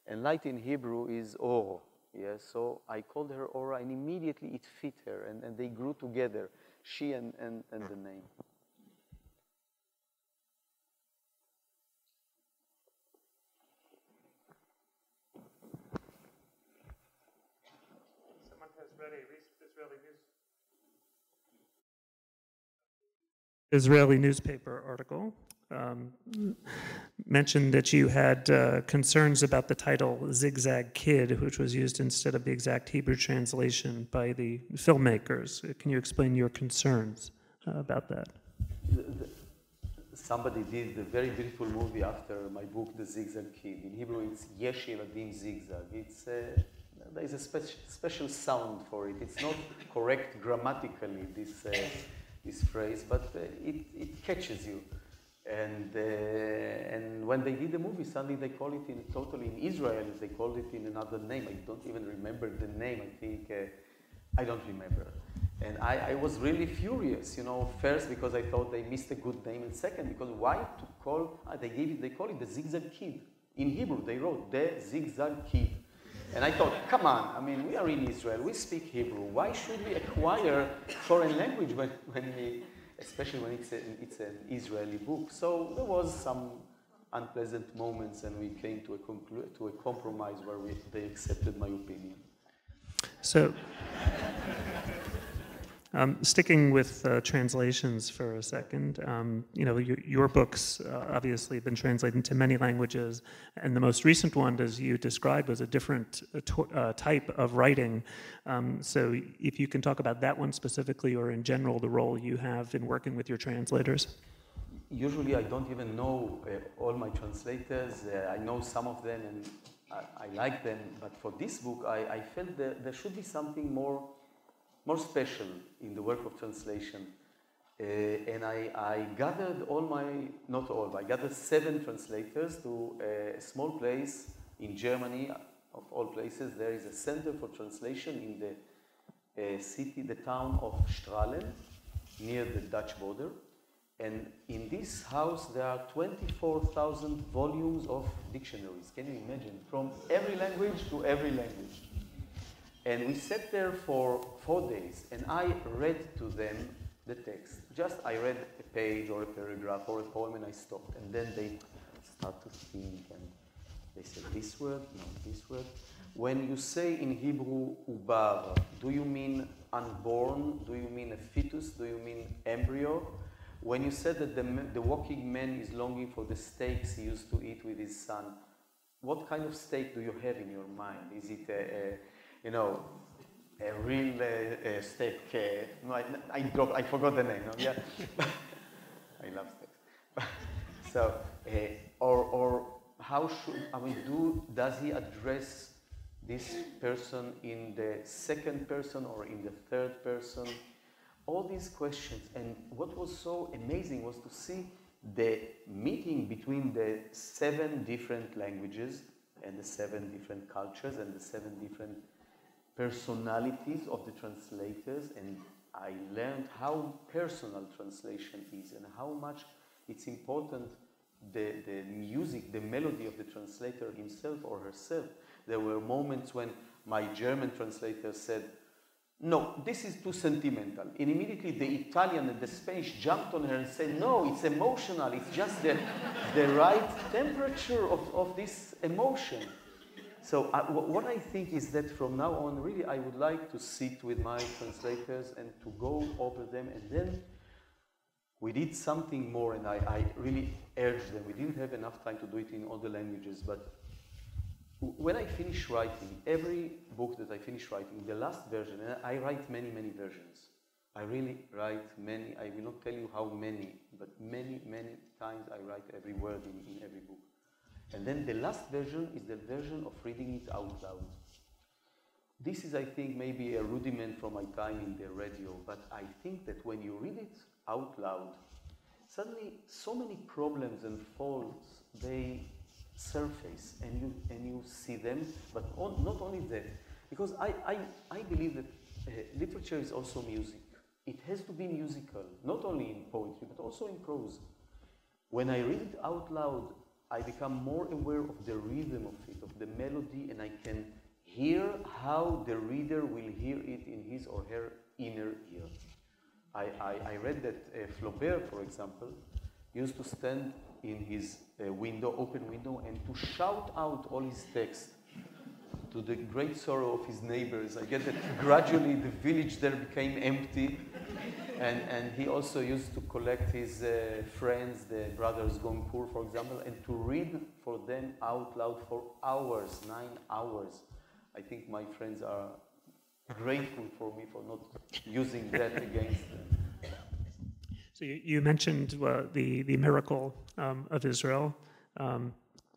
And light in Hebrew is or. Yes, so I called her Ora, and immediately it fit her, and they grew together, she and the name. Someone has read a recent Israeli newspaper article. Mentioned that you had concerns about the title Zigzag Kid, which was used instead of the exact Hebrew translation by the filmmakers. Can you explain your concerns about that? Somebody did a very beautiful movie after my book, The Zigzag Kid. In Hebrew, it's Yesh Eladim Zigzag. There is a special sound for it. It's not correct grammatically, this phrase, but it catches you. And when they did the movie, suddenly they call it totally in Israel. They called it in another name. I don't even remember the name. I don't remember. And I was really furious, first because I thought they missed a good name, and second because why to call, they call it the Zigzag Kid. In Hebrew, they wrote the Zigzag Kid. And I thought, come on, I mean, we are in Israel, we speak Hebrew. Why should we acquire foreign language especially when it's an Israeli book? So there was some unpleasant moments, and we came to a compromise where they accepted my opinion. So, sticking with translations for a second, your books obviously have been translated into many languages, and the most recent one, as you described, was a different type of writing. So if you can talk about that one specifically, or in general, the role you have in working with your translators. Usually I don't even know all my translators. I know some of them, and I like them, but for this book, I felt that there should be something more special in the work of translation. And I gathered I gathered 7 translators to a small place in Germany, of all places. There is a center for translation in the town of Strahlen, near the Dutch border. And in this house, there are 24,000 volumes of dictionaries. Can you imagine? From every language to every language. And we sat there for 4 days, and I read to them the text. I read a page or a paragraph or a poem, and I stopped. And then they start to think, and they said, this word, no, this word. When you say in Hebrew, ubar, do you mean unborn? Do you mean a fetus? Do you mean embryo? When you said that the walking man is longing for the steaks he used to eat with his son, what kind of steak do you have in your mind? Is it a real steak? No, I forgot the name. No? Yeah, I love steaks. So, or how does he address this person in the second person or in the third person? All these questions. And what was so amazing was to see the meeting between the 7 different languages and the 7 different cultures and the 7 different personalities of the translators. And I learned how personal translation is and how much it's important the music, the melody of the translator himself or herself. There were moments when my German translator said, no, this is too sentimental. And immediately the Italian and the Spanish jumped on her and said, no, it's emotional. It's just the right temperature of this emotion. So what I think is that from now on, really, I would like to sit with my translators and to go over them. And then we did something more, and I really urged them. We didn't have enough time to do it in all the languages, but when I finish writing, every book that I finish writing, the last version, and I write many, many versions. I really write many. I will not tell you how many, but many, many times I write every word in every book. And then the last version is the version of reading it out loud. This is, I think, maybe a rudiment from my time in the radio, but I think that when you read it out loud, suddenly so many problems and faults, they surface and you see them, but not only that, because I believe that literature is also music. It has to be musical, not only in poetry, but also in prose. When I read it out loud, I become more aware of the rhythm of it, of the melody, and I can hear how the reader will hear it in his or her inner ear. I read that Flaubert, for example, used to stand in his window, open window, and to shout out all his text to the great sorrow of his neighbors. I get that gradually the village there became empty, and he also used to collect his friends, the brothers Goncourt, for example, and to read for them out loud for hours, 9 hours. I think my friends are grateful for me for not using that against them. So you mentioned the miracle of Israel,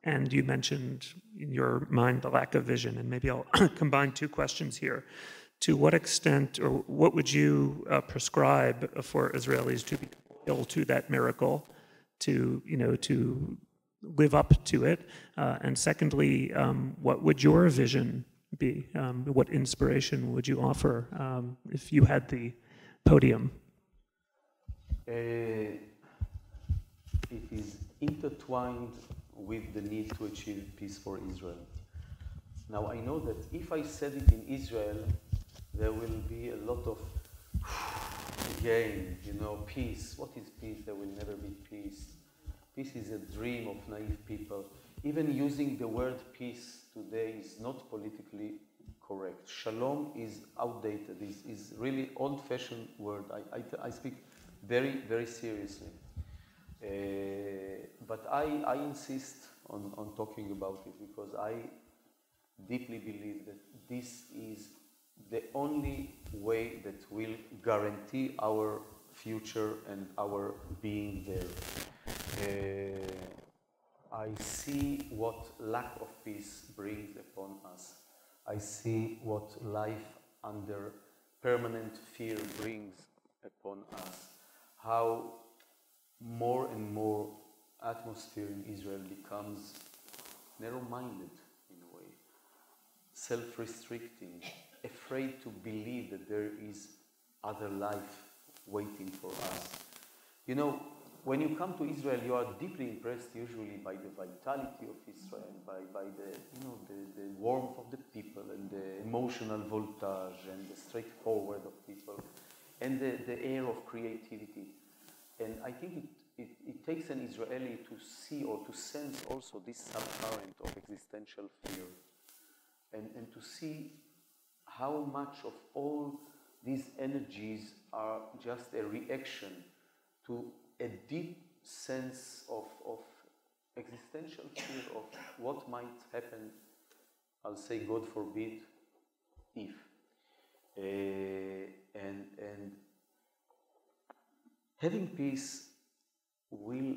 and you mentioned in your mind the lack of vision, and maybe I'll combine two questions here. To what extent, or what would you prescribe for Israelis to be loyal to that miracle, to live up to it? And secondly, what would your vision be? What inspiration would you offer if you had the podium? It is intertwined with the need to achieve peace for Israel. Now, I know that if I said it in Israel, there will be a lot of, again, peace. What is peace? There will never be peace. Peace is a dream of naive people. Even using the word peace today is not politically correct. Shalom is outdated, is really old-fashioned word. I speak very, very seriously. But I insist on talking about it because I deeply believe that this is the only way that will guarantee our future and our being there. I see what lack of peace brings upon us. I see what life under permanent fear brings upon us. How more and more atmosphere in Israel becomes narrow-minded in a way, self-restricting, afraid to believe that there is other life waiting for us. When you come to Israel, you are deeply impressed usually by the vitality of Israel, by the warmth of the people and the emotional voltage and the straightforward of people and the air of creativity. And I think it takes an Israeli to see or to sense also this subcurrent of existential fear and to see how much of all these energies are just a reaction to a deep sense of existential fear of what might happen, I'll say God forbid, if. And having peace will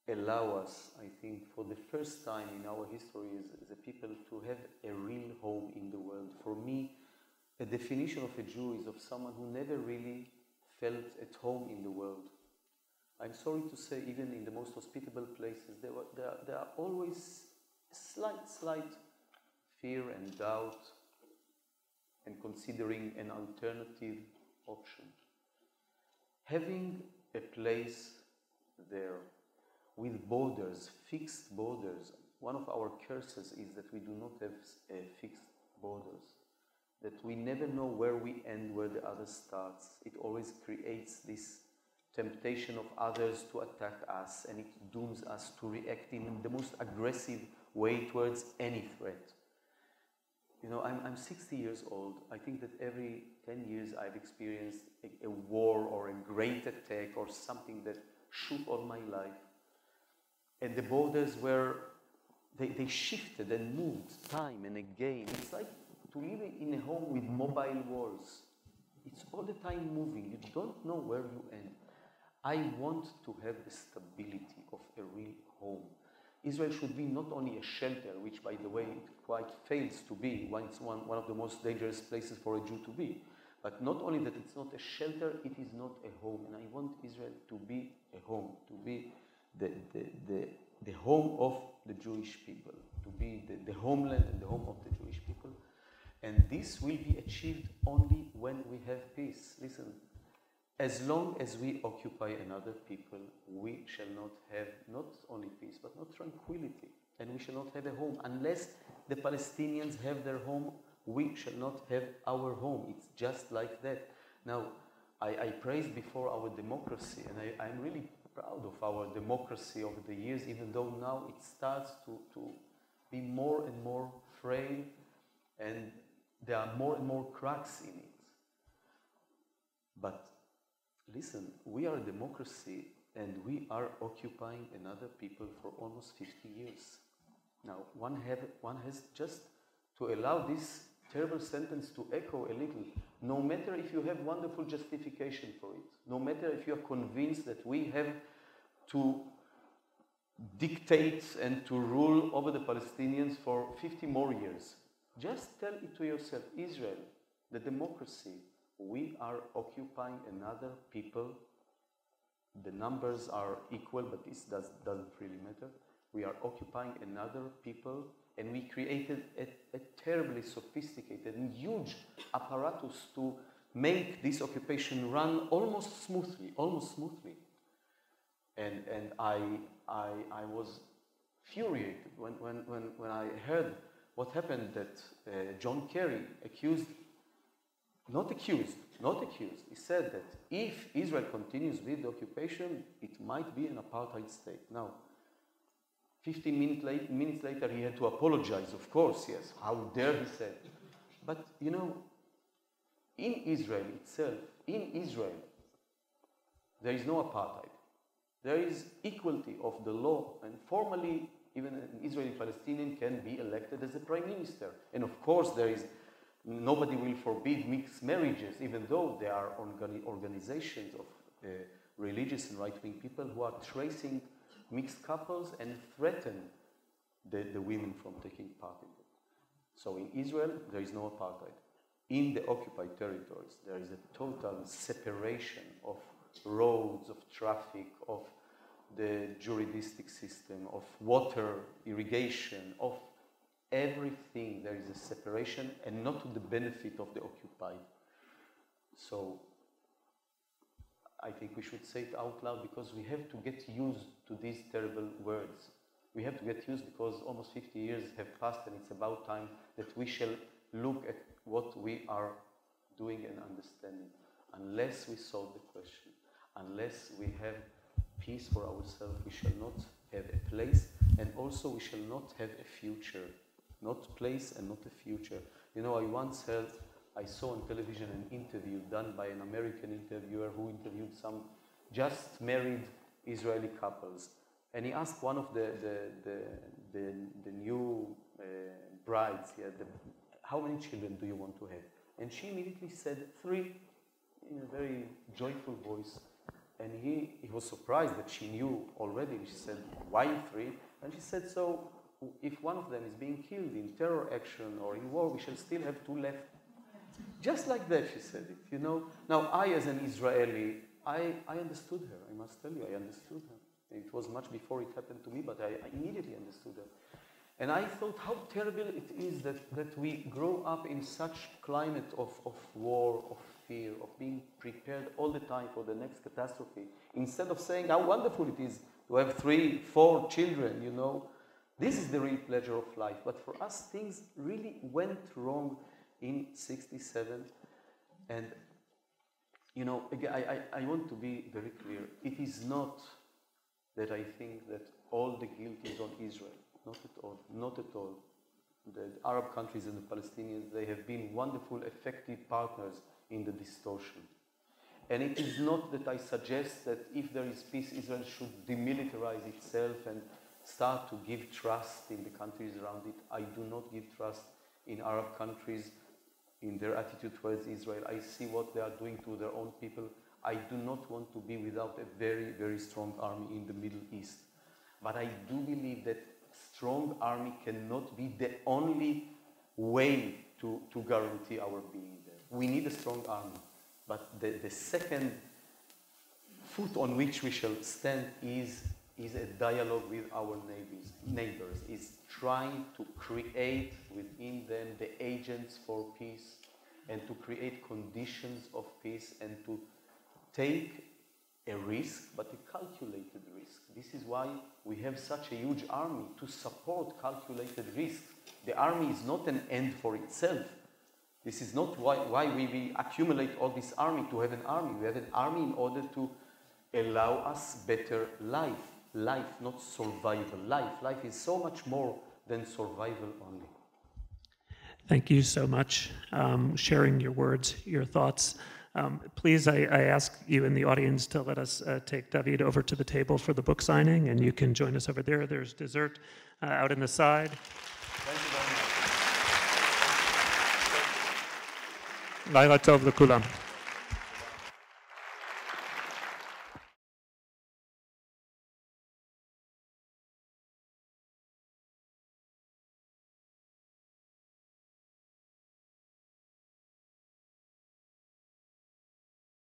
allow us, I think, for the first time in our history as a people to have a real home in the world. For me, a definition of a Jew is of someone who never really felt at home in the world. I'm sorry to say, even in the most hospitable places, there are always slight fear and doubt and considering an alternative option. Having a place there with borders, fixed borders, one of our curses is that we do not have fixed borders, that we never know where we end, where the other starts. It always creates this temptation of others to attack us, and it dooms us to react in the most aggressive way towards any threat. I'm 60 years old. I think that every 10 years I've experienced a war or a great attack or something that shook all my life. And the borders they shifted and moved time and again. It's like to live in a home with mobile walls. It's all the time moving. You don't know where you end. I want to have the stability of a real home. Israel should be not only a shelter, which, by the way, it quite fails to be. It's one of the most dangerous places for a Jew to be. But not only that it's not a shelter, it is not a home. And I want Israel to be a home, to be the home of the Jewish people, to be the homeland and the home of the Jewish people. And this will be achieved only when we have peace. Listen, as long as we occupy another people, we shall not have not only peace, but not tranquility. And we shall not have a home unless the Palestinians have their home, we shall not have our home. It's just like that. Now, I praised before our democracy, and I'm really proud of our democracy over the years, even though now it starts to be more and more frail, and there are more and more cracks in it. But listen, we are a democracy, and we are occupying another people for almost 50 years. Now, one has just to allow this terrible sentence to echo a little, no matter if you have wonderful justification for it, no matter if you are convinced that we have to dictate and to rule over the Palestinians for 50 more years. Just tell it to yourself, Israel, the democracy, we are occupying another people. The numbers are equal, but this doesn't really matter. We are occupying another people, and we created a terribly sophisticated and huge apparatus to make this occupation run almost smoothly. And I was furious when I heard what happened, that John Kerry not accused, he said that if Israel continues with the occupation, it might be an apartheid state. Now, 15 minutes later, he had to apologize, of course, yes, how dare he said. But, you know, in Israel itself, there is no apartheid. There is equality of the law, and formally, even an Israeli Palestinian can be elected as a prime minister. And of course, nobody will forbid mixed marriages, even though there are organizations of religious and right-wing people who are tracing mixed couples and threaten the women from taking part in it. So in Israel, there is no apartheid. In the occupied territories, there is a total separation of roads, of traffic, of the jurisdiction system, of water, irrigation, of everything. There is a separation, and not to the benefit of the occupied. So I think we should say it out loud, because we have to get used to these terrible words. We have to get used, because almost 50 years have passed, and it's about time that we shall look at what we are doing and understanding. Unless we solve the question, unless we have peace for ourselves, we shall not have a place, and also we shall not have a future. Not place and not a future. You know, I saw on television an interview done by an American interviewer who interviewed some just married Israeli couples. And he asked one of the new brides, how many children do you want to have? And she immediately said 3, in a very joyful voice. And he was surprised that she knew already. She said, why 3? And she said, so if one of them is being killed in terror action or in war, we shall still have 2 left. Just like that, she said it, you know. Now, I, as an Israeli, I understood her. I must tell you, I understood her. It was much before it happened to me, but I immediately understood her. And I thought how terrible it is that we grow up in such climate of war, of fear, of being prepared all the time for the next catastrophe, instead of saying how wonderful it is to have 3, 4 children, you know. This is the real pleasure of life. But for us, things really went wrong in 1967. And, you know, again, I want to be very clear. It is not that I think that all the guilt is on Israel. Not at all. Not at all. The Arab countries and the Palestinians, they have been wonderful, effective partners in the distortion. And it is not that I suggest that if there is peace, Israel should demilitarize itself and start to give trust in the countries around it. I do not give trust in Arab countries in their attitude towards Israel. I see what they are doing to their own people. I do not want to be without a very, very strong army in the Middle East. But I do believe that strong army cannot be the only way to guarantee our being there. We need a strong army. But the second foot on which we shall stand is a dialogue with our neighbors, is trying to create within them the agents for peace, and to create conditions of peace, and to take a risk, but a calculated risk. This is why we have such a huge army, to support calculated risk. The army is not an end for itself. This is not why we accumulate all this army to have an army. We have an army in order to allow us better life. Life, not survival. Life is so much more than survival only. Thank you so much, sharing your words, your thoughts. Please, I ask you in the audience to let us take David over to the table for the book signing, and you can join us over there. There's dessert out in the side. Thank you very much. Laila tov l'kulam.